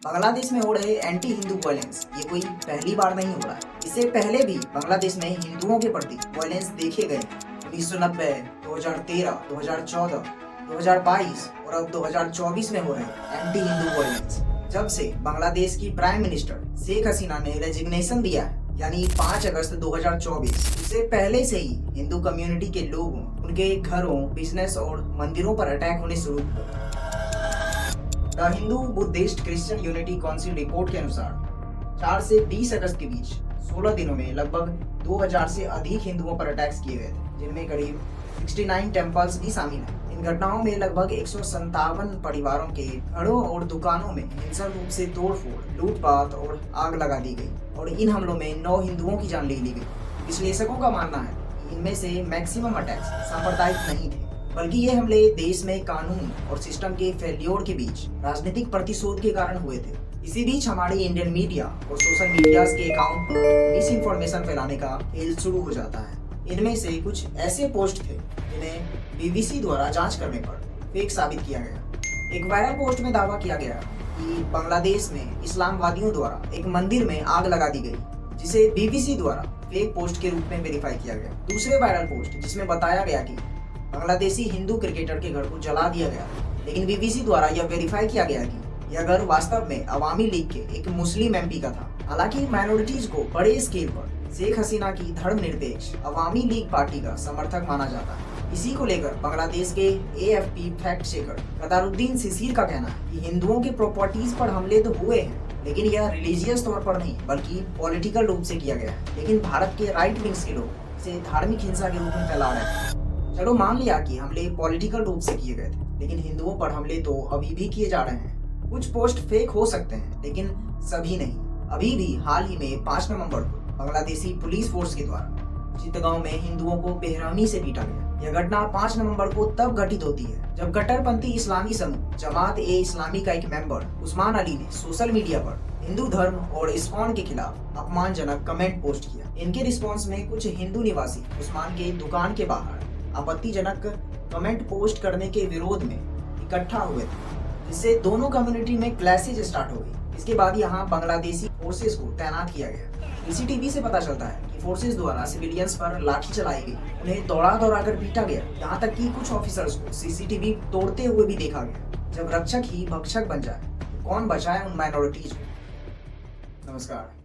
बांग्लादेश में हो रहे एंटी हिंदू वायलेंस ये कोई पहली बार नहीं हो रहा है। इससे पहले भी बांग्लादेश में हिंदुओं के प्रति वायलेंस देखे गए हैं। 1990, 2013, 2014, 2022 और अब 2024 में हो रहे एंटी हिंदू वायलेंस। जब से बांग्लादेश की प्राइम मिनिस्टर शेख हसीना ने रेजिग्नेशन दिया है, यानी 5 अगस्त 2024, उससे पहले से ही हिंदू कम्युनिटी के लोगों, उनके घरों, बिजनेस और मंदिरों पर अटैक होने शुरू हुए। The Hindu Buddhist Christian unity council report के अनुसार 4 से 20 अगस्त के बीच 16 दिनों में लगभग 2000 से अधिक हिंदुओं पर अटैक्स किए गए थे, जिनमें करीब 69 टेम्पल्स भी शामिल हैं। इन घटनाओं में लगभग 157 परिवारों के घरों और दुकानों में हिंसक रूप से तोड़फोड़, लूटपाट और आग लगा दी गई और इन हमलों में 9 हिंदुओं की जान ले ली गई। विश्लेषकों का मानना है कि इनमें से मैक्सिमम अटैक्स सांप्रदायिक नहीं थे, बल्कि ये हमले देश में कानून और सिस्टम के फेल्योर के बीच राजनीतिक प्रतिशोध के कारण हुए थे। इसी बीच हमारी इंडियन मीडिया और सोशल मीडिया के अकाउंट पर मिस इन्फॉर्मेशन फैलाने का खेल शुरू हो जाता है। इनमें से कुछ ऐसे पोस्ट थे जिन्हें बीबीसी द्वारा जांच करने पर फेक साबित किया गया। एक वायरल पोस्ट में दावा किया गया कि बांग्लादेश में इस्लामवादियों द्वारा एक मंदिर में आग लगा दी गई, जिसे बीबीसी द्वारा फेक पोस्ट के रूप में वेरीफाई किया गया। दूसरे वायरल पोस्ट जिसमें बताया गया कि बांग्लादेशी हिंदू क्रिकेटर के घर को जला दिया गया, लेकिन बीबीसी द्वारा यह वेरीफाई किया गया कि यह घर वास्तव में अवामी लीग के एक मुस्लिम एमपी का था। हालांकि माइनॉरिटीज को बड़े स्केल पर शेख हसीना की धर्मनिरपेक्ष अवामी लीग पार्टी का समर्थक माना जाता है। इसी को लेकर बांग्लादेश के एएफपी फैक्ट चेकर कदारुद्दीन शिशिर का कहना है कि हिंदुओं के प्रॉपर्टीज पर हमले तो हुए हैं, लेकिन यह रिलीजियस तौर पर नहीं बल्कि पॉलिटिकल रूप से किया गया है। लेकिन भारत के राइट विंग्स के लोग इसे धार्मिक हिंसा के रूप में फैला रहे हैं। चलो मान लिया कि हमले पॉलिटिकल रूप से किए गए थे, लेकिन हिंदुओं पर हमले तो अभी भी किए जा रहे हैं। कुछ पोस्ट फेक हो सकते हैं, लेकिन सभी नहीं। अभी भी हाल ही में 5 नवंबर को बांग्लादेशी पुलिस फोर्स के द्वारा चित्तगांव में हिंदुओं को बेरहमी से पीटा गया। यह घटना 5 नवंबर को तब घटित होती है जब कट्टरपंथी इस्लामी समूह जमात ए इस्लामी का एक मेंबर उस्मान अली ने सोशल मीडिया पर हिंदू धर्म और इस्कॉन के खिलाफ अपमानजनक कमेंट पोस्ट किया। इनके रिस्पॉन्स में कुछ हिंदू निवासी उस्मान के दुकान के बाहर आपत्तिजनक कमेंट पोस्ट करने के विरोध में इकट्ठा हुए थे, जिससे दोनों कम्युनिटी में क्लैशेज स्टार्ट हो गई। इसके बाद यहाँ बांग्लादेशी फोर्सेस को तैनात किया गया। सीसीटीवी से पता चलता है कि फोर्सेस द्वारा सिविलियंस पर लाठी चलाई गई, उन्हें दौड़ा दौड़ा कर पीटा गया, यहाँ तक कि कुछ ऑफिसर्स को सीसीटीवी तोड़ते हुए भी देखा गया। जब रक्षक ही भक्षक बन जाए तो कौन बचाए उन माइनॉरिटीज को। नमस्कार।